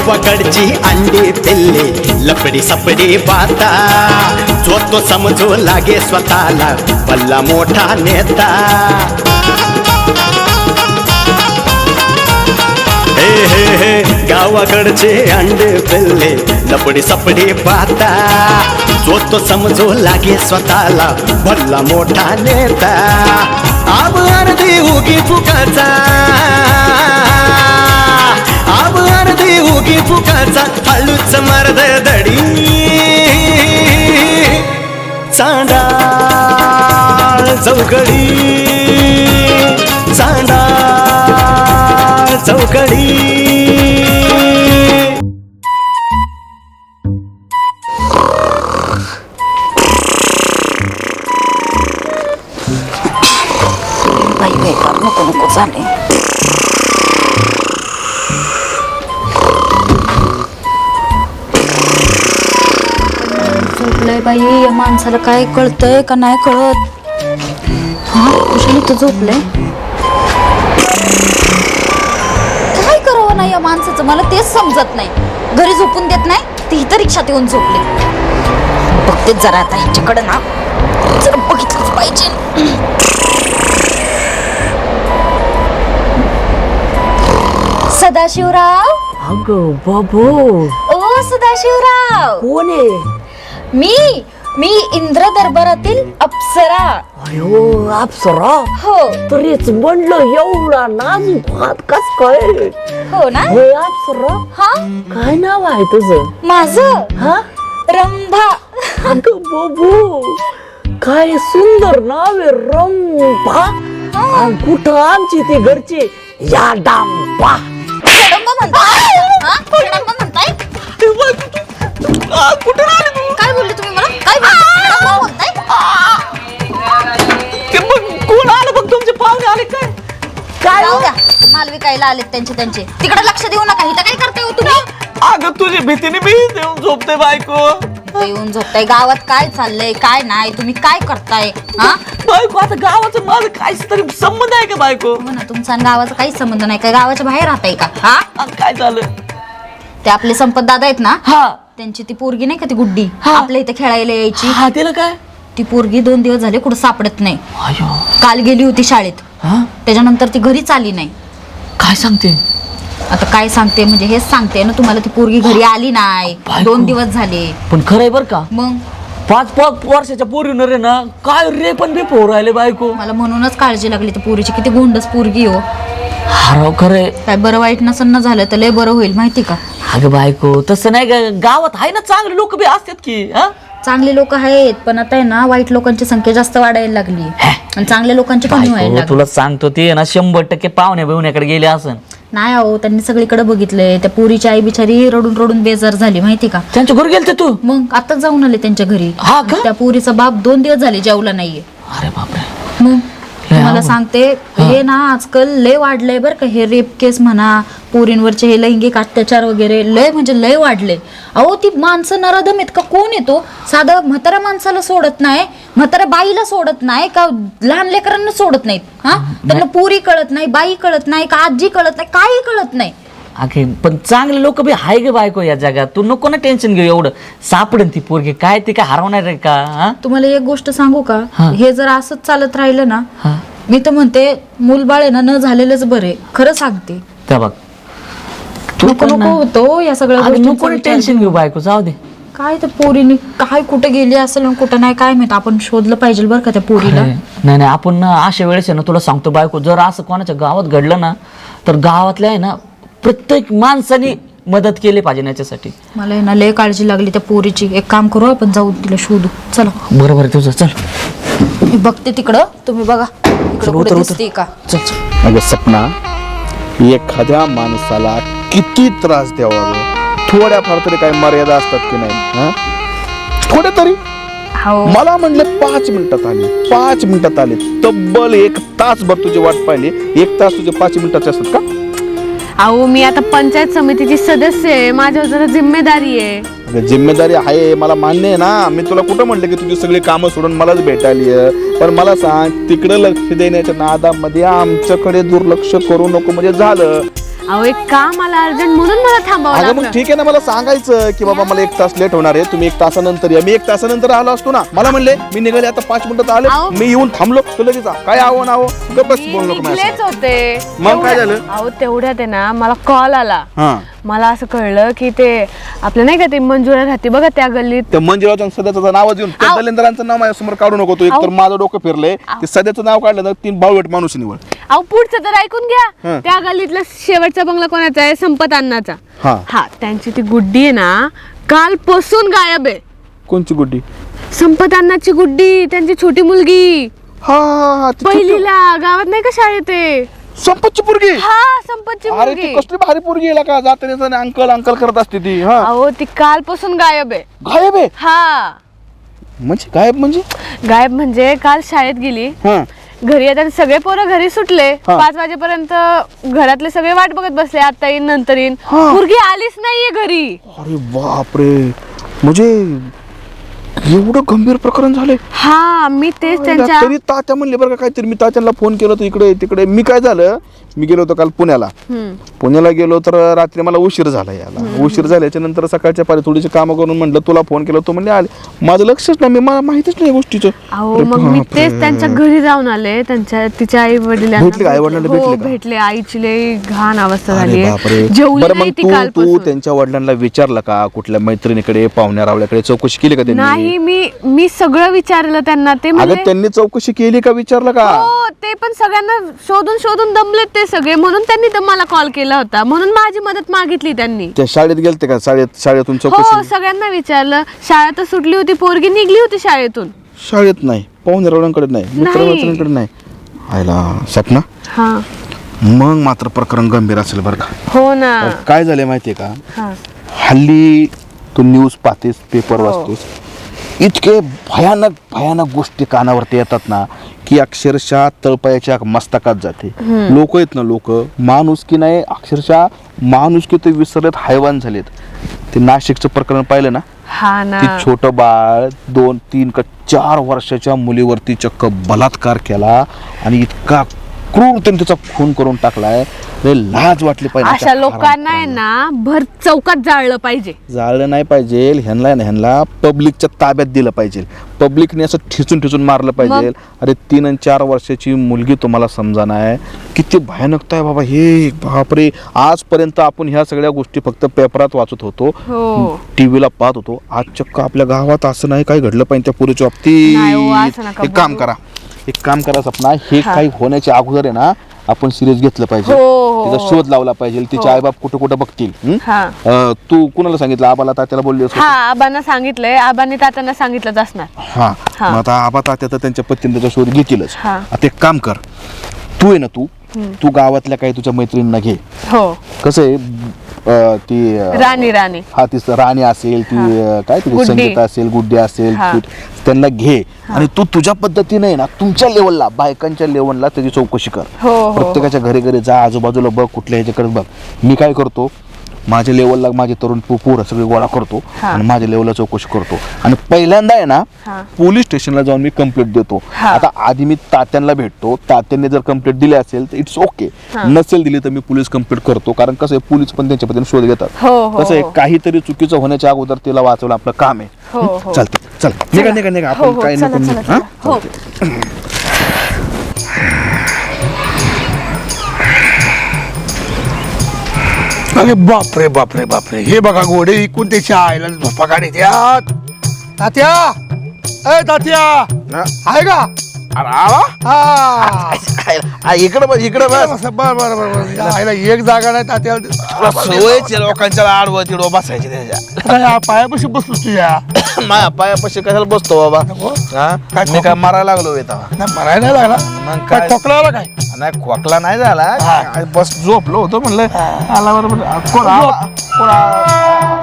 गावाकडची अंडी पिल्ले लपडी सपडी बाता जो तो समजू लागे स्वतःला भल्ला मोठा नेता हे हे हे गावाकडचे अंडे पिल्ले लपडी सपडी पाहता जो तो समजू लागे स्वतःला भल्ला मोठा नेता आब अर्धी उगी फुकाचा आब अर्धी उगी फुकाचा हळूच मर्द दडी चांडाळ चौकडी चांडाळ चौकडी नको नको झाले झोपलंय बाई या माणसाला काय कळतंय का नाही कळत हा कुशाने तर झोपलंय काय करावं नाही या माणसाचं मला तेच समजत नाही घरी झोपून देत नाही ती इथं रिक्षात येऊन झोपले बघतेच जरा आता ह्याच्याकडे ना जरा बघितलंच पाहिजे सदाशिवराव अगं बाबू ओ सदाशिवराव कोण आहे मी इंद्र दरबारातील अप्सरा अयो अप्सरा हो तरीच म्हणलं एवढा नाजूक हात कस काय हो ना होय अप्सरा हा काय नाव आहे तुझं माझं हा रंभा अगं बाबू काय सुंदर नाव आहे रंभा आणि कुठं आमची ती घरची या डांबा रंभा म्हणताय हा रंभा म्हणताय कुठं आली तू काय बोलले तुम्ही मला काय रंभा म्हणताय ते मग कोण आलं बघ तुमचे पाहुणे आले काय काय जाऊ द्या माल विकायला आलेत त्यांचे तिकडे लक्ष देऊ नका इथं काय करताय हो तुम्ही अगं तुझ्या भीतीने मी देऊन झोपते बायको इथं येऊन झोपताय गावात काय चाललंय काय नाही तुम्ही काय करताय हा बायको आता गावाचं माझं काहीच तरी संबंध आहे का बायको हो ना तुमचा आणि गावाचा काहीच संबंध नाही काय गावाच्या बाहेर राहताय का हा काय झालं ते आपले संपत दादा आहेत ना हा त्यांची ती पोरगी नाही का ती गुड्डी हा. आपल्या इथे खेळायला यायची हा तिला काय ती पोरगी 2 दिवस झाले कुठं सापडत नाही अयो काल गेली होती शाळेत हा त्याच्यानंतर ती घरीच आली नाही काय सांगते आता काय सांगते म्हणजे हेच सांगते ना तुम्हाला ती पोरगी घरी आली नाही बायको. 2 दिवस झाले पण खरंय बर का मग 5 वर्षाच्या पोरीनं रे ना काय रे पण बी पोर राहिले बायको मला म्हणूनच काळजी लागली ती पोरीची किती गोंडस पोरगी हो हराव खरंय काय बरं वाईट नसन झालं तर लय बरं होईल माहिती का अगं बायको तसं नाही का गावात आहे ना चांगले लोक बी असतात की हा चांगले लोक आहेत पण आता आहे ना वाईट लोकांची संख्या जास्त वाढायला लागली आणि चांगल्या लोकांची कमी व्हायला बायको, लागली तुला सांगतो ते ना 100% पाहुण्या बिवण्याकडे गेले असन नाही अहो त्यांनी सगळीकडे बघितलंय त्या पोरीची आई बिचारी रडून रडून बेजार झाली माहिती का त्यांच्या घरी गेलते तू मग आता जाऊन आले त्यांच्या घरी हा का त्या पोरीचा बाप 2 दिवस झाले जेवला नाहीये अरे बापरे मग तुम्हाला अवघड. सांगते हे ना आजकाल लय वाढलंय बरं का हे रेप केस म्हणा पोरींवरचे हे लैंगिक अत्याचार वगैरे लय म्हणजे लय वाढले अहो ती माणसं नराधम आहेत का कोण येतो साधं म्हाताऱ्या माणसाला सोडत नाही म्हाताऱ्या बाईला सोडत नाही का लहान लेकरांना सोडत नाहीत हा त्यांना पोरी कळत नाही बाई कळत नाही का आजी कळत नाही काही कळत नाही अगे पण चांगले लोक बी हाय गे बायको या जगात तू नको ना टेन्शन घेऊ एवढं सापडेन ती पोरगी काय ती काय हरवणार आहे का हा? तुम्हाला एक गोष्ट सांगू का हा. हे जर असंच चालत राहिलं ना हा मी तर म्हणते मूलबाळ आहे ना न झालेलंच बरे खरं सांगते त्या बघ नको नको होतो या सगळ्या अगं गोष्टींचा नको विचार. टेन्शन घेऊ बायको जाऊ दे काय त्या पोरीने काय कुठे गेली असेल आणि कुठं नाही काय माहित आपण शोधलं पाहिजे बरं का त्या पोरीला नाही नाही आपण ना अशा वेळेस आहे ना तुला सांगतो बायको जर असं कोणाच्या गावात घडलं ना तर गावातल्या आहे ना प्रत्येक माणसाने मदत केली पाहिजे याच्यासाठी मला आहे ना लय काळजी लागली त्या पोरीची एक काम करू आपण जाऊ तिला शोधू चला बरोबर आहे तुझं चल मी बघते तिकडं तुम्ही बघा इकडं चल, कुठे उतर, दिसते का चल चल अगं सपना एखाद्या माणसाला किती त्रास द्यावा गं? थोड्या फार तरी काही मर्यादा असतात की नाही हा थोड्या तरी हो मला म्हणलं 5 मिनिटात आली 5 मिनिटात आली तब्बल 1 तासभर तुझी वाट पाहिली 1 तास तुझे 5 मिनिटाचे असतात का अहो मी आता पंचायत समितीची सदस्य आहे माझ्यावर जरा जिम्मेदारी आहे अगं जिम्मेदारी आहे मला मान्य आहे ना मी तुला कुठं म्हटलं की तुझी सगळी कामं सोडून मलाच भेटायली आहे पण मला सांग तिकडे लक्ष देण्याच्या नादामध्ये आमच्याकडे दुर्लक्ष करू नको म्हणजे झालं अहो एक काम आला अर्जंट म्हणून मला थांबावं अगं मग लागलं. ठीक आहे ना, मला सांगायचं की बाबा मला 1 तास लेट होणार आहे, तुम्ही 1 तासानंतर या. मी 1 तासानंतर आलो असतो ना, मला म्हणले मी निघाले आता 5 मिनिटात आले, अहो. मी येऊन थांबलो तर लगेच काय आवं नाव बस मी बोल नको निघलेच माझ्या. होते. मग काय झालं? अहो तेवढ्यात आहे ना मला कॉल आला. हा, मला असं कळलं की ते आपलं नाही का ते मंजुळा राहते बघा त्या गल्लीत. त्या मंजुळाचं सध्याचं नाव येऊन त्या आव. दलिंदरांचं नाव माझ्यासमोर काढू नको तू. एक तर माझं डोकं फिरलंय, ते सध्याचं नाव काढलं तर 3 बावळट माणूस निवड. अहो पुढचं तर ऐकून घ्या. हं. त्या गल्लीतला शेवटचा बंगला कोणाचा आहे? संपत अण्णाचा. हा. हा त्यांची ती गुड्डी आहे ना कालपासून गायब आहे. कोणची गुड्डी? संपत अण्णाची गुड्डी, त्यांची छोटी मुलगी हा हा हा, ती पहिलीला गावात नाही का शाळेत आहे. संपतची पोरगी. हा संपतची अरे ती मुलगी. कसली भारी पोरगी आहे का, जाताना अंकल अंकल करत असते ती. हा, अहो ती कालपासून गायब आहे. गायब आहे हा म्हणजे गायब म्हणजे? गायब म्हणजे काल शाळेत गेली, हा, घरी येतात सगळे पोरं घरी सुटले. हा. 5 वाजेपर्यंत घरातले सगळे वाट बघत बसले, आता येईन नंतर येईन. हा. मुलगी आलीच नाहीये घरी. अरे बापरे, म्हणजे एवढं गंभीर प्रकरण झाले. हा मी तेच त्यांच्या तरी तात्या म्हणले बरं का काहीतरी. मी तात्यांना फोन केला तर इकडे तिकडे. मी काय झालं, मी गेलो होतो काल पुण्याला. पुण्याला गेलो तर रात्री मला उशीर झाला यायला. उशीर झाल्याच्या नंतर सकाळच्या पारी थोडीशी कामं करून म्हटलं तुला फोन केला, तो म्हणले आले. माझं लक्षच नाही, मला माहितीच नाही गोष्टीचं. अहो मग मी तेच त्यांच्या घरी जाऊन आले. तिच्या आई वडिलांना भेटले का? आई-वडिलांना भेटले का? भेटले. आईची लई घाण अवस्था अरे झाली. बापरे. जेवली बरं नाही मग ती तू कालपासून. त्यांच्या वडिलांना विचारलं का? कुठल्या मैत्रिणीकडे, पाहुण्या रावल्याकडे चौकशी केली का त्यांनी? नाही मी सगळं विचारलं त्यांना. ते अगं म्हणजे त्यांनी चौकशी केली का विचारलं का? हो ते पण सगळ्यांना शोधून शोधून दमलेत ते सगळे, म्हणून त्यांनी तर मला कॉल केला होता, म्हणून माझी मदत मागितली त्यांनी. त्या शाळेत गेलते का? शाळेतून हो चौकशी? सगळ्यांना विचारलं. शाळा तर सुटली होती, पोरगी निघली होती शाळेतून. शाळेत नाही, पाहुण्या रावल्याकडे नाही, मित्रमैत्रिणीकडे नाही. आयला सपना, हा मग मात्र प्रकरण गंभीर असेल बरं का. हो ना. काय झालंय माहितीये का, हा हल्ली तू न्यूज पाहतेस, पेपर वाचतेस, इतके भयानक भयानक गोष्टी कानावरती येतात ना की अक्षरशः तळपायाच्या मस्तकात जाते. लोक आहेत ना, लोक माणुसकी नाही, अक्षरशः माणुसकी ते विसरलेत, हैवान झालेत. ते नाशिकचं प्रकरण पाहिलं ना, हा ना. ती छोटं बाळ 2, 3 का 4 वर्षाच्या मुलीवरती चक्क बलात्कार केला आणि इतका क्रूरतेने तिचा खून करून टाकलाय. लाज वाटली पाहिजे. अशा लोकांना आहे ना भर चौकात जाळलं पाहिजे. जाळलं नाही पाहिजे, ह्यांना पब्लिकच्या ताब्यात दिलं पाहिजे. पब्लिकने असं ठिचून ठिचून मारलं पाहिजे. अरे 3 आणि 4 वर्षाची मुलगी तुम्हाला समजा नाही, किती भयानकता आहे बाबा हे. बापरे, आजपर्यंत आपण ह्या सगळ्या गोष्टी फक्त पेपरात वाचत होतो, हो. टीव्हीला पाहत होतो. आज चक्क आपल्या गावात असं नाही काय घडलं पाहिजे त्या पुरीच्या नाही हो, असं बाबतीत. नका एक काम करा सपना, हे काही होण्याच्या अगोदर आहे ना आपण सिरियस घेतलं पाहिजे. हो. तिचा शोध लावला पाहिजे. तिचे आईबाप कुठं कुठं बघतील. हा तू कुणाला सांगितलं? आबाला, तात्याला बोलली हा आबांना सांगितलंय. आबांनी तात्यांना सांगितलंच असणार. हा, मग आता आबा तात्या तर त्यांच्या पत्नीने त्याचा शोध घेतीलच. हा. आता एक काम कर, तू आहे ना, तू गावातल्या काही तुझ्या मैत्रिणींना घे. हो कसं आहे, ती राणी हा ती राणी असेल, ती काय ती गुड्डी. संगीता असेल, गुड्डी असेल, हा. त्यांना घे आणि तू तुझ्या पद्धतीने आहे ना, तुमच्या लेवलला, बायकांच्या लेवलला त्याची चौकशी कर. हो प्रत्येकाच्या घरी घरी जा, आजूबाजूला बघ, कुठल्या ह्याच्याकडे बघ. मी काय करतो, माझ्या लेवलला माझे तरुण पोरं सगळे गोळा करतो हा. आणि माझ्या लेवलला चौकशी करतो आणि पहिल्यांदा आहे ना हा. पोलीस स्टेशनला जाऊन मी कंप्लेंट देतो. हा. आता आधी मी तात्यांना भेटतो, तात्यांनी जर कंप्लेंट दिली असेल तर इट्स ओके, नसेल दिली तर मी पोलीस कंप्लेंट करतो. कारण कसं आहे, पोलीस पण त्यांच्या पद्धतीने शोध घेतात. हो, कसं आहे, काहीतरी चुकीचं होण्याच्या अगोदर तिला वाचवलं आपलं काम आहे. हो. चालतं, चल निघा हो, आपण हो, काय चला, नको. चला, हा? चला. हो. अरे बापरे बापरे बापरे, हे बघा घोडे विकून त्याच्या आईला झोपा काढी द्यात. तात्या, ए तात्या, आहे का? हा इकडे बस, इकडे बस. बर बर बर बर. या आईला एक जागा नाही तात्या. सवयचे लोकांच्या आडवं तिडवं बसायचे त्याच्या. या पायापाशी बसतोस तुझ्या. माझ्या पायापाशी कशाला बसतो बाबा? हा? काय मी काय मारायला लागलो येता? नाही मराय नाही लागला. मग काय काय? ठोकला आला काय? नाही, खोकला नाही झाला. हा. काय बस झोपलो होतो, म्हणलं आला बरोबर.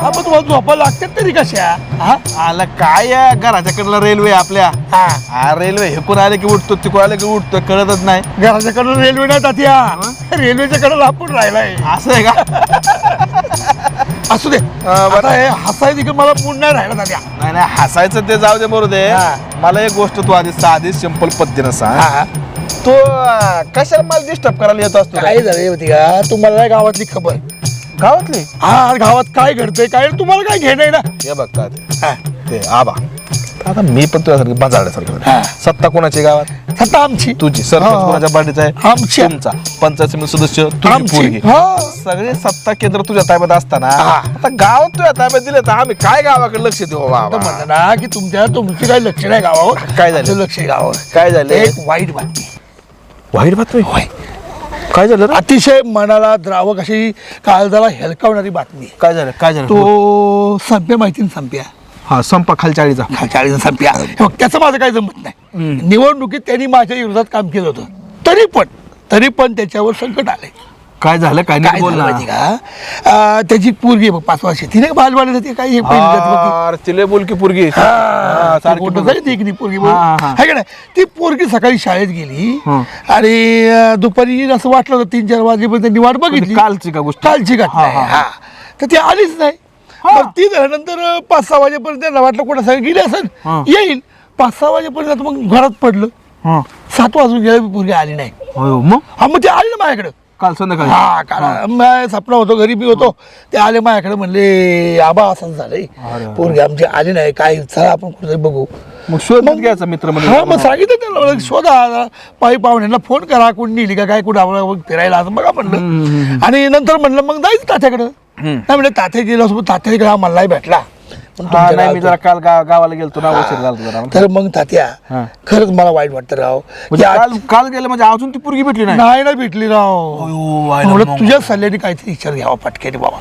आपण तुम्हाला झोपा लागतात तरी कशा? हा? आला काय आहे, घराच्याकडला रेल्वे आपल्या. हा. हा रेल्वे हेकून आले की उठतो, तिकडून आले की उठतो, कळतच नाही. घराच्या कडे रेल्वे नाही तात्या, रेल्वेच्या कडे आपण राहिलाय. असं आहे का? असू दे. आता हे हसायचं की मला मूड नाही राहिला तात्या. नाही हसायचं ते जाऊ दे, बरोबर दे. हा. मला एक गोष्ट तू आधी साधी सिंपल पद्धतीनं सांग. हा. तो कशाला मला डिस्टर्ब करायला येत असतो काय झालंय माहिती का तुम्हाला नाही गावातली खबर गावातले हा गावात काय घडतंय काय तुम्हाला काय घेणं आहे ना हे बघ का हा. ते आबा आता मी पण तुझ्यासारखी बाजारण्यासारखं हा. सत्ता कोणाची गावात सत्ता आमची तुझी सरपंच हा. कोणाच्या पार्टीचा आहे आमच्या. तुमचा पंचायत समिती सदस्य तुझी आमची. पोरगी हा. सगळे सत्ता केंद्र तुझ्या ताब्यात असताना हा. आता गाव तुझ्या ताब्यात दिले तर आम्ही काय गावाकडे लक्ष देऊ आता बाबा म्हणलं ना की तुमची काही लक्ष नाही गावावर काय झालं? आमचं लक्ष आहे गावावर काय झालं? एक वाईट बातमी वाईट बातमी काय झालं रे? अतिशय मनाला द्रावक अशी काळजाला हेलकावणारी बातमी काय झालं काय झालं तो संप्या माहिती ना संप्या हा संपा खालच्या आळीचा खालच्या संप्या हे बघ, त्याचं माझं काही जमत नाही निवडणुकीत त्यांनी माझ्या विरोधात काम केलं होतं तरी पण त्याच्यावर संकट आलंय काय झालं काय काय नाही बोल झालं ना माहिती का त्याची पोरगी आहे बघ 5 वर्ष तिने बालवाडी जाते काय हे पहिली जाते बघ ती. अरे तिले बोल की पोरगी हा, ती सारखी मोठं बघ. झाली ती एक नी पोरगी बघ. हा, हा. है का नाही ती पोरगी सकाळी शाळेत गेली हं. आणि दुपारी येईल असं वाटलं होतं 3-4 वाजेपर्यंत त्यांनी वाट बघितली कालची का गोष्ट? कालची घटना हा, आहे. हा. हा तर ती आलीच नाही बरं, ती झाल्यानंतर 5-6 वाजेपर्यंत त्यांना वाटलं कोणा सगळं गेली हा. असेल येईल 5-6 वाजेपर्यंत आता मग घरात पडलं हं. 7 वाजून गेल्या पोरगी आली नाही होय, मग हा मग ते आली ना माझ्याकडं काल संध्याकाळी हा काल मी सपना होतो घरी मी होतो ते आले माझ्याकडे म्हणले आबा असं झालंय पोरगी आमची आली नाही काय चला आपण कुठे बघू मग शोध घ्यायचा मित्र हा मग सांगितलं त्यांना म्हणलं, शोधा पायी पाहुण्यांना फोन करा कोण नेली का काय कुठं आपण फिरायला असं बघा म्हणलं आणि नंतर म्हणलं मग जायचं तात्याकडं नाही म्हणजे तात्या गेलो असं तात्याकडे आम्हाला नाही भेटला पण हा तुमच्या नाही मी गावात- जरा काल गावाला गेलतो ना उशीर झाला जरा तर मग तात्या हा. खरंच मला वाईट वाटतं राव म्हणजे की आज- काल काल गेलं म्हणजे अजून ती पोरगी भेटली नाही नाही ना भेटली राव व्हायला म्हणलं मग. तुझ्या सल्ल्याने काहीतरी विचार घ्यावा पटकेने बाबा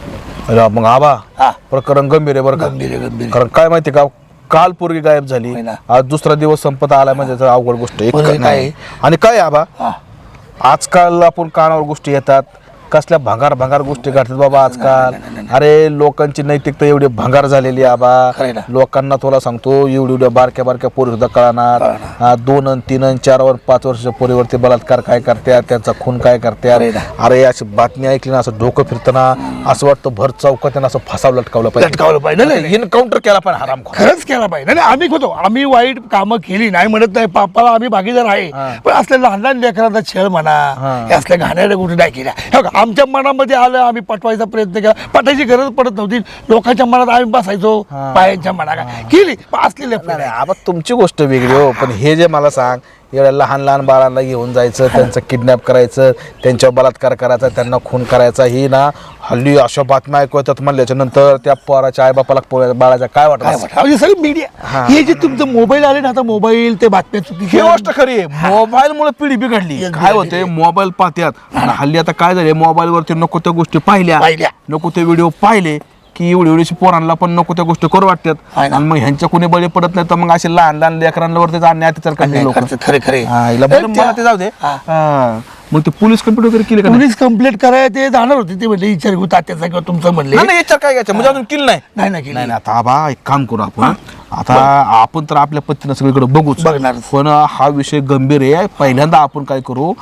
अरे मग आबा हा प्रकरण गंभीर आहे बरं का गंभीर आहे, गंभीर आहे. कारण काय माहिती का काल पोरगी गायब झाली होय ना. आज दुसरा दिवस संपत आला म्हणजे तर अवघड गोष्ट एक बरं, नाही. काय? आणि काय आबा हा. आजकाल आपण कानावर गोष्टी येतात कसल्या भंगार गोष्टी घडतात बाबा आजकाल अरे लोकांची नैतिकता एवढी भंगार झालेली आहे खरंय आबा ना. लोकांना तुला सांगतो एवढ्या बारक्या पोरी सुद्धा कळणार 2 आणि 3 आणि 4 वर 5 वर्षाच्या पोरीवरती बलात्कार काय करतात त्यांचा खून काय करतात खरंय ना. अरे अशी बातमी ऐकली ना असं डोकं फिरताना असं वाटतं भर चौकात त्यांना असं फसावं लटकावलं लटकावलं पाहिजे नाही इनकाउंटर केला पण हराम खरंच केला पाहिजे नाही आम्ही होतो आम्ही वाईट कामं केली नाही म्हणत नाही पापाला आम्ही भागीदार आहे पण असल्या लहान लहान लेकरांचा छळ म्हणा हे असल्या घाणेरड्या गोष्टी नाही केल्या हे बघा, आमच्या मनामध्ये आलं आम्ही पटवायचा प्रयत्न केला पटायची गरज पडत नव्हती लोकांच्या मनात आम्ही बसायचो बायांच्या मनाला केली पण असलेल्या नाही आबा तुमची गोष्ट वेगळी हो पण हे जे मला सांग एवढ्या लहान बाळांना घेऊन जायचं त्यांचं किडनॅप करायचं त्यांच्यावर बलात्कार करायचा त्यांना खून करायचा ही ना हल्ली अशा बातम्या ऐकू येतात म्हणल्याच्या नंतर त्या पोराच्या आईबापाला बाळाच्या काय वाटत असेल? काय सगळं मीडिया हे जे तुमचं मोबाईल आले ना आता मोबाईल ते बातम्या चुकीची ही गोष्ट खरी आहे मोबाईल मुळे पिढी बिघडली काय होते मोबाईल पाहत्यात आणि हल्ली आता काय झाले मोबाईल वरती नको त्या गोष्टी पाहिल्या नको ते व्हिडिओ पाहिले की एवढी पोरांना पण नको त्या गोष्टी करू वाटतात आणि मग ह्यांच्या कोणी बळी पडत नाही तर मग असे लहान लेकरांवरती अत्याचार करणे लोक खरे खरे मला ते जाऊ दे मग ते पोलीस कंप्लेंट वगैरे केली का नाही? पोलीस कंप्लेंट करायला ते जाणार होते ते म्हणले विचार घेऊ तात्याचा किंवा तुमचं म्हणले नाही याच्यावर काय घ्यायचं म्हणजे अजून केलं नाही नाही ना केली नाही आता आबा एक काम करू आपण आता आपण तर आपल्या पद्धतीनं सगळीकडे बघूच बघणारच. पण हा विषय गंभीर आहे पहिल्यांदा आपण काय करू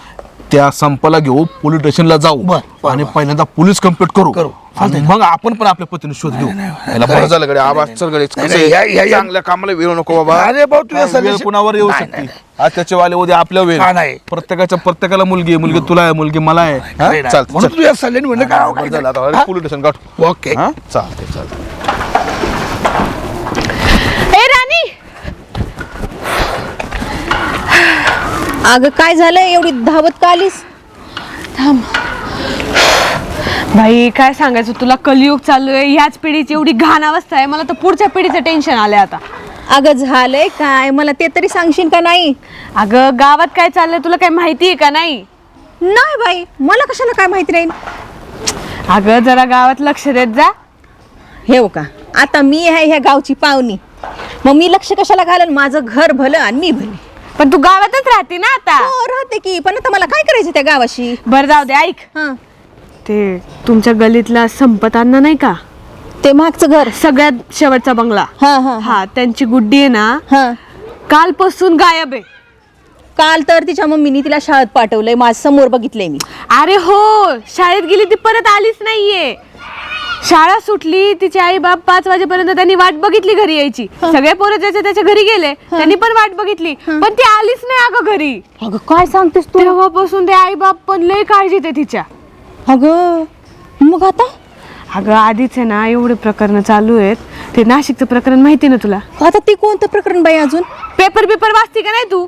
त्या संपाला घेऊ पोलीस स्टेशनला जाऊ आणि पहिल्यांदा पोलीस कंप्लेंट करू आणि मग आपण पण आपल्या पद्धतीने शोध घेऊ याला बरं झालं गडे आवाज चल गडे कसं आहे, चांगल्या कामाला वेळ नको बाबा अरे भाऊ तुझ्या वेळ सल्ल्याशी- कुणावर येऊ नाही, शकते आज त्याच्या वाले उद्या आपल्या वेळ नाही. प्रत्येकाला मुलगी आहे मुलगी तुला आहे मुलगी मला आहे हा? खरे ना. चालतं, म्हणून चल. तुझ्या सल्ल्याने म्हणलं काय बरं झालं आता पोलीस स्टेशन गाठू ओके हा चालते ए राणी अगं काय झालं एवढी धावत का आलीस थांब बाई काय सांगायचं तुला कलियुग चालू आहे ह्याच पिढीची एवढी घाण अवस्था आहे मला तर पुढच्या पिढीचं टेन्शन आलंय आता अगं झालंय काय मला ते तरी सांगशील का नाही अगं गावात काय चाललंय तुला काय माहिती आहे का नाही नाही बाई मला कशाला काय माहिती नाही अगं जरा गावात लक्ष देत जा हे का आता मी आहे ह्या गावची पाहुणी मग मी लक्ष कशाला घालन माझं घर भलं आणि मी भली पण तू गावातच राहते ना आता हो राहते की पण आता मला काय करायचं त्या गावाशी बरं जाऊ दे ऐक हा ते तुमच्या गलीतला संपतांना नाही का ते मागचं घर सगळ्यात शेवटचा बंगला हा हा हा त्यांची गुड्डी आहे ना हा कालपासून गायब आहे काल तर तिच्या मम्मीनी तिला शाळेत पाठवलंय माझ समोर बघितलंय मी अरे हो शाळेत गेली ती परत आलीच नाहीये शाळा सुटली तिची आई बाप 5 वाजेपर्यंत त्यांनी वाट बघितली घरी यायची. सगळे पोरं ज्याच्या त्याच्या घरी गेले, त्यांनी पण वाट बघितली, पण ती आलीच नाही अगं घरी. अगं काय सांगतेस तू? तेव्हापासून ते आई बाप पण लय काळजी ते तिच्या. अगं मग आता? अगं आधीच आहे ना एवढे प्रकरण चालू आहेत. ते नाशिकचं प्रकरण माहिती ना तुला? आता ते कोणतं प्रकरण बाई अजून? पेपर वाचते का नाही तू?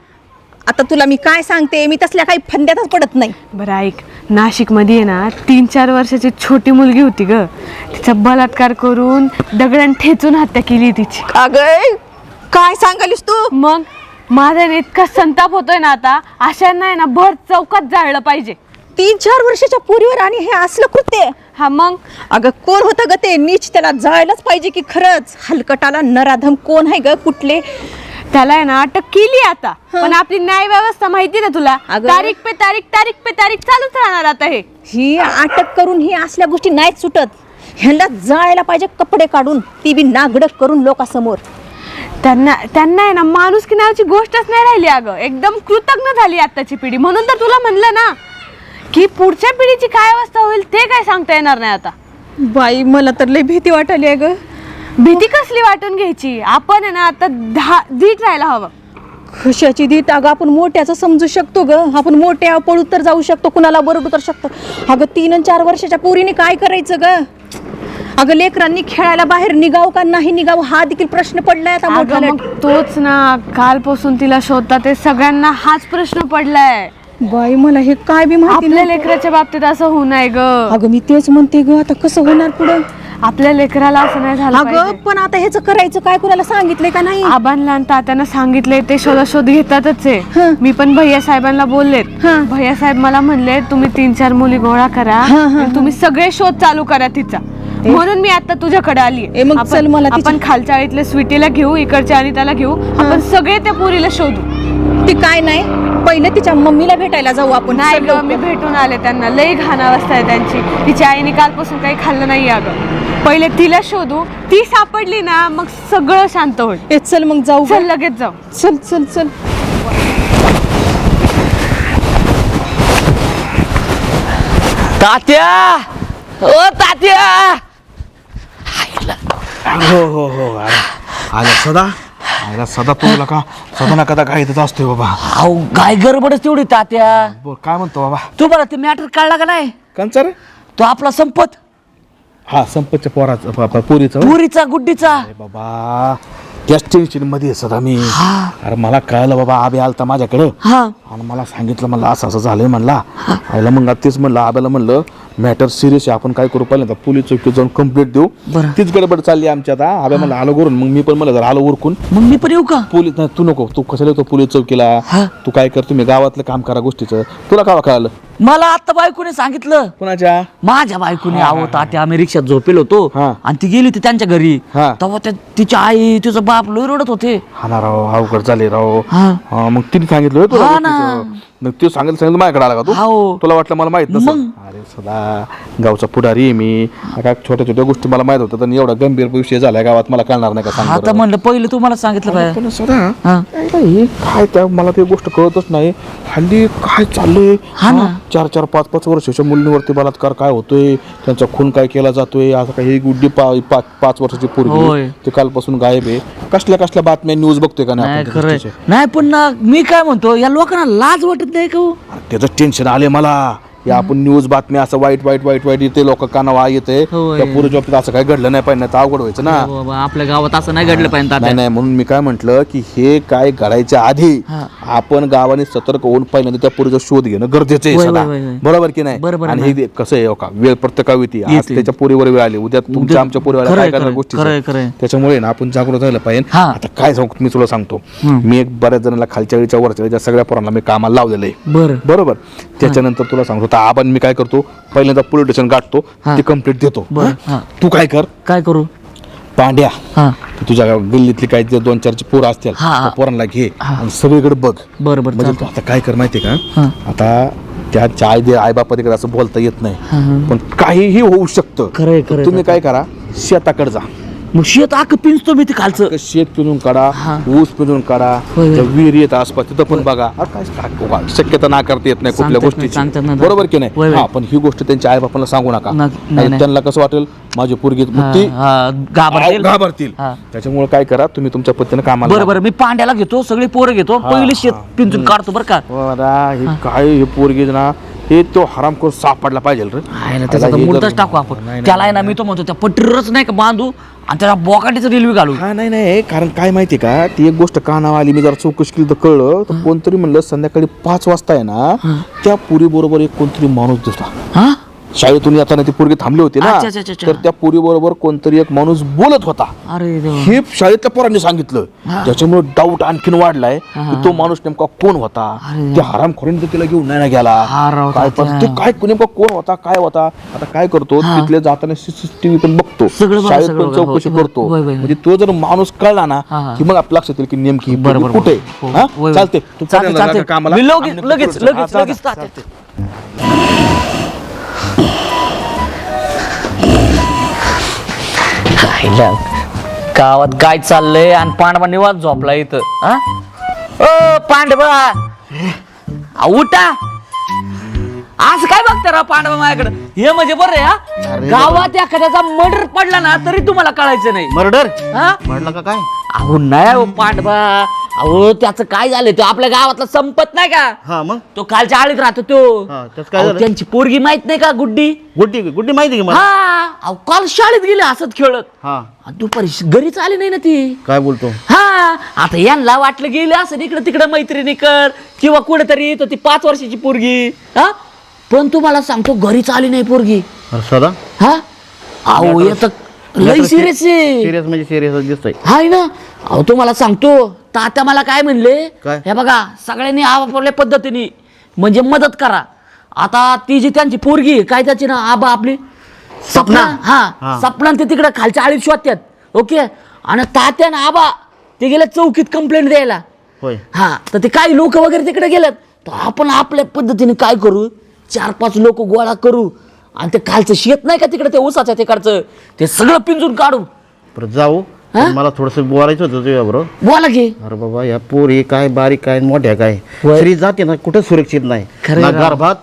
आता तुला मी काय सांगते, मी तसल्या काही फंद्यातच पडत नाही. बरं ऐक, नाशिक मध्ये आहे ना 3-4 वर्षाची छोटी मुलगी होती ग. तिचा बलात्कार करून दगडान ठेचून हत्या केली तिची. अगं काय सांगालीस तू? मग माझा ना इतका संताप होतोय ना आता, अशांना आहे ना भर चौकात जाळलं पाहिजे. 3-4 वर्षाच्या पोरीवर आणि हे असलं कृत्य. हा मग अगं कोण होतं ग ते नीच? त्याला जायलाच पाहिजे की खरंच? हलकटाला नराधम कोण आहे ग? कुठले? त्याला आहे ना अटक केली आता, पण आपली न्याय व्यवस्था माहिती ना तुला? अगं. तारीख पे तारीख चालूच राहणार आता हे. ही अटक करून ही असल्या गोष्टी नाहीच सुटत. ह्यांना जायला पाहिजे कपडे काढून, ती बी नागडक करून लोकांसमोर. त्यांना आहे ना माणूस की नावाची गोष्टच नाही राहिली अगं. एकदम कृतज्ञ झाली आताची पिढी. म्हणून तर तुला म्हणलं ना की पुढच्या पिढीची काय अवस्था होईल ते काय सांगता येणार नाही आता. बाई मला तर लय भीती वाटायली आहे ग. भीती कसली वाटून घ्यायची? आपण आहे ना आता धीट राहायला हवं. कशाची दीट? अगं आपण मोठ्याचं समजू शकतो ग. आपण मोठ्या पळू तर जाऊ शकतो, कुणाला बरडू तर शकतो. अगं 3 आणि 4 वर्षाच्या पोरीने काय करायचं ग? अगं लेकरांनी खेळायला बाहेर निघाव का नाही निघाव हा देखील प्रश्न पडलाय आता मोठा. अगं मग तोच ना, कालपासून तिला शोधता ते सगळ्यांना हाच प्रश्न पडलाय. बाई मला हे काय बी माहिती आपल्या नाही. लेकराच्या बाबतीत असं होऊ नये ग. अगं मी तेच म्हणते ग, आता कसं होणार पुढं? आपल्या लेकराला असं नाही झालं अगं पाहिजे. पण आता ह्याचं करायचं काय? कुणाला सांगितलंय का नाही? आबांना आणि तात्यांना सांगितले, ते शोध घेतातच आहे. हं. मी पण भैया साहेबांना बोललेत. हं. भैया साहेब मला म्हणले तुम्ही 3-4 मुली गोळा करा आणि तुम्ही सगळे शोध चालू करा तिचा. म्हणून मी आता तुझ्याकडे आली. ए, मग चल मला आपण खालच्या आळीतल्या स्वीटीला घेऊ, इकडच्या आणि त्याला घेऊ. आपण सगळे त्या पोरीला शोधू. ती काय नाही, पहिले तिच्या मम्मीला भेटायला जाऊ आपण. नाही चल ग, लवकर. मी भेटून आले त्यांना. लई घाण अवस्था आहे त्यांची. तिच्या आईने कालपासून काही खाल्लं नाही अगं. पहिले तिला शोधू, ती सापडली ना मग सगळं शांत होईल. ए, चल मग जाऊ ग. चल लगेच जाऊ. चल चल चल. तात्या, ओ तात्या. हो आला सदा. आला सदा तुला का सदा ना कदा काय असतोय बाबा. अहो काय गडबडच तेवढी तात्या. बोल काय म्हणतो बाबा? तुम्हाला ते मॅटर कळला का नाही? कंचा रे? तो आपला संपत हा संपतच्या पोराचा पोरीचा पुरीचा गुड्डीचा. अरे बाबा त्याच टेन्शन मध्ये आहे सदा मी. अरे मला कळलं बाबा, आबे आलता माझ्याकडं हा आणि मला सांगितलं, म्हणलं असं असं झालंय म्हणला. आईला मग तेच म्हणलं आब्याला, म्हणलं मॅटर सिरियस आहे, आपण काय करू पहिल्यांदा पोलीस चौकीत जाऊन कंप्लेंट देऊ. बरं. तीच गडबड चालली आमच्या आता. आब्या म्हणलं आलो करून, मग मी पण म्हणलं जर आलो उरकून. मग मी पण येऊ का? पोलीस नाही तू नको, तू कशाला येतो पोलीस चौकीला? हा. तू काय कर, तुम्ही गावातलं काम करा गोष्टीचं. तुला का कळालं? मला आता बायकोने सांगितलं. कुणाच्या? माझ्या बायकोने. आहो तात्या आम्ही रिक्षात झोपेल होतो हा. आणि ती गेली होती त्यांच्या घरी. हा. तेव्हा तिची आई तिचा बाप लोय रडत होते. हा ना राव, अवघड झाले राव. हा. हा, मग तिने सांगितलं होय तुला हा ना. गोष्टीचं? मग ते सांगितलं माझ्याकडे आला का तू? हो. तुला वाटलं मला माहित नसेल? मग? अरे सदा गावचा पुढारी आहे मी. काय छोट्या छोट्या गोष्टी मला माहित होतं, आणि एवढा गंभीर विषय झालाय गावात मला कळणार नाही का? सांग आता बरं. म्हणलं पहिले तुम्हाला सांगितलं काय? पण सदा हा. हे काय त्या मला ती गोष्ट कळतच नाही. हल्ली काय चाललंय? हा ना. 4-4, 5-5 वर्षाच्या मुलींवरती बलात्कार काय होतोय, त्यांचा खून काय केला जातोय. आता काही गुड्डी 5 वर्षाची होय. पोरगी ते कालपासून गायब आहे. कसल्या बातम्या न्यूज बघतोय का नाही आपण खरंय. गोष्टीचे? नाही पण ना मी काय म्हणतो, या लोकांना लाज वाटत नाही का हो? त्याचं टेन्शन आले मला. या आपण न्यूज बातम्या असं वाईट येते, लोक कानावा येते. होय. त्या पुढे बाबतीत असं काय घडलं नाही पाहिजे, तर अवघड व्हायचं ना. हो बाबा, आपल्या गावात असं नाही घडलं पाहिजे तात्या. नाही म्हणून मी काय म्हंटल की हे काय घडायच्या आधी हा. आपण गावाने सतर्क होऊन पहिल्यांदा त्या पुरीचा शोध घेणं गरजेचं आहे होय, सदा. होय, होय. बरोबर की नाही? बरोबर आणि आहे. हे कसं आहे हो का, वेळ प्रत्येकावर येते. आज येते. त्याच्या पोरीवर वेळ आली, उद्या तुमच्या आमच्या पोरीवर खरंय, काय करणार खरंय, गोष्टी. खरंय. त्याच्यामुळे ना आपण जागृत राहिलं पाहिजे. हा. आता काय सांगू मी तुला सांगतो, मी एक बऱ्याच जणांना खालच्या वेळीच्या वरच्या वेळीच्या सगळ्या पोरांना मी कामाला लावलेलं आहे. बरं. बरोबर. त्याच्यानंतर तुला सांगतो, आता आपण मी काय करतो, पहिल्यांदा पोलीस स्टेशन गाठतो, हा. ती कंप्लीट देतो. बरं. हा? हा. तू काय कर, काय करू? पांड्या हा. तुझ्या गल्लीतली काही 2-4 पोरं असतील, हा. त्या पोरांना घे आणि सगळीकडे बघ. बरं बरं म्हणजे तू चालतंय. आता काय कर माहितीये हा. का, आता त्या आई बापाकडे असं बोलता येत नाही, पण काहीही होऊ शकतं. खरंय, खरंय. तुम्ही काय करा, शेताकडे जा. मग शेत आक पिंजतो मी ते खालचं शेत पिणून काढा ऊस पिणून काढा होय. त्या विहिरी येत आसपास तिथं पण बघा काय शक्यता नाकारता येत नाही कुठल्या सांगतात ना. गोष्टीची बरोबर की होय, नाही होय. हा पण ही गोष्ट त्यांच्या आई बापांना सांगू नका नाही, नाही, नाही. त्यांना कसं वाटेल माझी पोरगी ती घाबरतील हा. त्याच्यामुळे काय करा तुम्ही तुमच्या पद्धतीने कामाला बरं बरं मी पांड्याला घेतो सगळी पोरं घेतो पहिले शेत पिंजून काढतो बरं का हे काय हे पोरगी ना हे तो हरामखोर सापडला पाहिजे रे आहे ना त्याचा हे मुर्दाच जर- टाकू आपण त्याला आहे ना मी तो म्हणतो त्या पटरीवरच नाही का बांधू आणि त्याला बोकाटीचं रेल्वे घालू हा नाही कारण काय माहिती का ती एक गोष्ट कानावर आली मी जरा चौकशी केली तर कळलं तर कोणतरी म्हणलं संध्याकाळी 5 वाजता आहे ना त्या पुरी बरोबर एक कोणतरी माणूस दिसला हा शाळेतून येताना ती पोरगी थांबली होती ना अच्छा, अच्छा, अच्छा. तर त्या पोरी बरोबर कोणतरी एक माणूस बोलत होता अरे देवा. हे शाळेतल्या पोरांनी सांगितलं त्याच्यामुळे डाऊट आणखीन वाढलाय की तो माणूस नेमका कोण होता त्या हरामखोरीने तर तिला घेऊन नाही ना गेला हा राव, काय पण तात्या. ते काय नेमका कोण होता काय होता आता काय करतो तिथले जाताना सीसीटीव्ही पण बघतो सगळं बघा, शाळेत सगळं पण बघा. चौकशी होय, करतो होय, होय. म्हणजे तो जर माणूस कळला ना हा. की मग आपल्या लक्षात येईल की नेमकी ही बरोबर, पोरगी कुठे हो, आहे. हा? होय, होय. चालते तू चालते, पर्यंत चालते. जा कामाला मी आम्ही नंतर लगेच करू. हा, लगेच चालते. तात्या. खायला गावात काय चाललंय आणि पांडवा निवास झोपला इथं हा ओ पांडवा उठा आज काय बघता राव पांडवा माझ्याकडे हे म्हणजे बरं आहे हा गावात एखाद्याचा मर्डर पडला ना तरी तुम्हाला कळायचं नाही मर्डर हा म्हटलं का काय अहो नाही हो पांडवा अहो त्याचं काय झालं तो आपल्या गावातला संपत नाही का हा मग तो खालच्या आळीत राहतो तो हा, त्याचं काय अहो, झालं? त्यांची पोरगी माहित नाही का गुड्डी गुड्डी गुड्डी माहिती की मला हा अहो काल शाळेत गेले हसत खेळत हा आणि दुपारी घरीच आली नाही ना ती काय बोलतो हा आता यांना वाटलं गेलं असं इकडे तिकडे मैत्रिणी कर किंवा कुठेतरी येतो ती 5 वर्षाची पोरगी हा पण तुम्हाला सांगतो घरीच आली नाही पोरगी अरे सदा हा अहो येत लई सिरियस आहे सिरियस म्हणजे सिरियस दिसतोय हाय ना अहो तुम्हाला सांगतो तात्या मला काय म्हणले काय? हे बघा सगळ्यांनी आपापल्या पद्धतीने म्हणजे मदत करा आता ती जी त्यांची पोरगी आहे, काय त्याची ना आबा आपली सपना हा सपना ते तिकडे खालच्या आळीत शोधतात ओके आणि तात्या ना आबा ते गेले चौकीत कंप्लेंट द्यायला होय हा तर ते काही लोक वगैरे तिकडे गेलेत तर आपण आपल्या पद्धतीने काय करू 4-5 लोक गोळा करू आणि ते खालचं शेत नाही का तिकडे ते ऊसाच्या तिकडचं ते सगळं पिंजून काढू परत जाऊ हा? पण मला थोडस बोलायचं होतं तुझ्या बरोबर बोला की अरे बाबा या पोरी काय बारीक काय मोठ्या काय होय. स्त्री जाते ना कुठं सुरक्षित नाही खरं ना आहे राव. गर्भात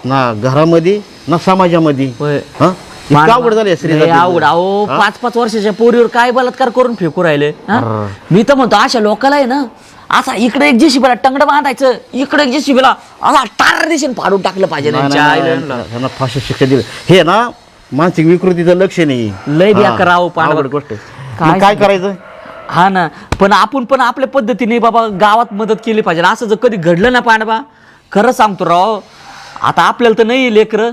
ना घरामध्ये ना समाजामध्ये होय. हा? इतकं अवघड झालं स्त्री लय अवघड अहो 5-5 वर्षाच्या पोरीवर काय बलात्कार करून फेकू राहिले हा? मी तर म्हणतो अशा लोकांना आहे ना असा इकडे एक जेसीबीला टंगड बांधायचं इकडे एक जेसीबीला असा टार दिशेने फाडून टाकलं पाहिजे त्यांच्या आईला. त्यांना फाशी शिक्षा दिली हे ना मानसिक विकृतीचं लक्ष नाही लय बेकार राव पांडव. अवघड गोष्ट आहे. काय मग काय करायचं हा ना पण आपण पण आपल्या पद्धतीने बाबा गावात मदत केली पाहिजे असं जर कधी घडलं ना पांडवा खरं सांगतो राव आता आपल्याला तर नाही लेकर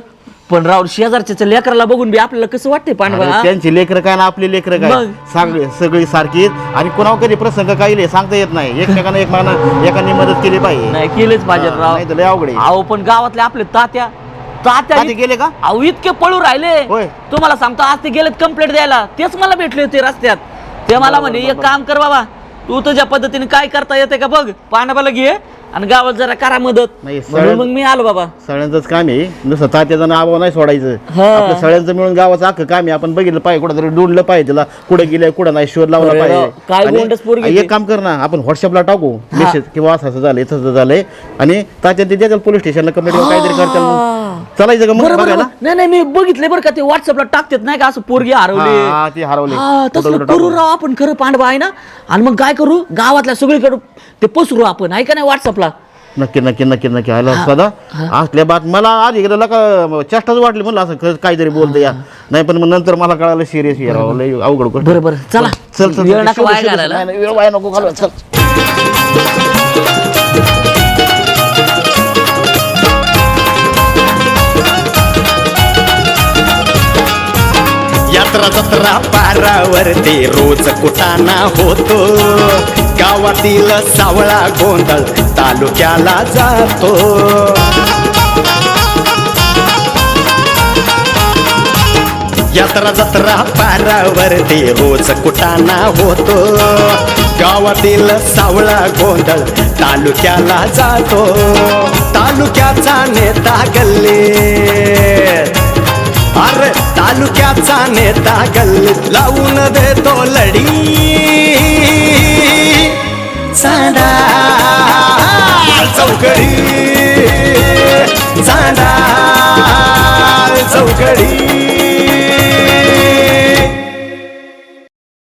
पण राव शेजारच्या लेकराला बघून बी आपल्याला कसं वाटतंय पांडवा अरे त्यांची लेकरं काय ना आपली लेकरं काय मग. सगळी सारखी आणि कोणावर कधी प्रसंग काही नाही सांगता येत नाही एकमेकांना एकाने मदत केली पाहिजे नाही केलेच पाहिजे हा, राव नाही तर लय अवघड आहे. अहो पण गावातले आपले तात्या तात्या गेले का? अहो इतके पळू राहिले होय. तुम्हाला सांगतो आज ते गेलेत कंप्लेंट द्यायला तेच मला भेटले होते रस्त्यात ते मला म्हणे एक काम कर बाबा तू तुझ्या पद्धतीने काय करता येते का बघ पांडवाला घे आणि गावात जरा करा मदत नाही, म्हणून मग मी आलो बाबा सगळ्यांचंच काम आहे नुसतं तात्याचं नाव नाही सोडायचं हा. आपलं सगळ्यांचं मिळून गावाचं अख्खं काम आहे आपण बघितलं पाहिजे कुठं डोंडलं पाहिजे तिला कुठे गेलंय कुठं नाही शोध लावला अरे राव, काय पाहिजे गोंडस पोरगी आणि ती. एक काम कर ना आपण व्हॉट्सअपला टाकू मेसेज किंवा असं झालंय तसं झालंय आणि तात्या ते द्याल पोलीस स्टेशनला कंप्लेंट काहीतरी करताल मग. चालायचं का मग बरोबर बघायला नाही नाही मी बघितले बरं का ते व्हॉट्सअपला टाकतात नाही का असं पोरगी हरवली हा, ते हरवले हा, तसलं फोटो करू टाकू. राव आपण खरं पांडवा आहे ना आणि मग काय करू गावातल्या सगळीकडे ते पसरू आपण आहे का नाही व्हॉट्सअपला नक्की नक्की नक्की नक्की आला सदा असल्या बात मला आधी गेलं का चेष्टाच वाटली म्हणलं असं काहीतरी बोलतं या नाही पण मग नंतर मला कळालं सिरियस लय अवघड गोष्ट बरोबर चला चल चल वेळ नका शोधू, वाया शोधू. घालायला. नाही, नाही, वेळ वाया नको घालवा चल यात्रा जत्रा पारावरती रोज कुटाणा होतो गावातील सावळा गोंधळ तालुक्याला जातो यात्रा जत्रा पारावरती रोज कुटाणा होतो गावातील सावळा गोंधळ तालुक्याला जातो तालुक्याचा नेता गल्ले अरे तालुक्याचा नेता गल्लीत लावून देतो लढी चांडा चौकडी चांडा चौकडी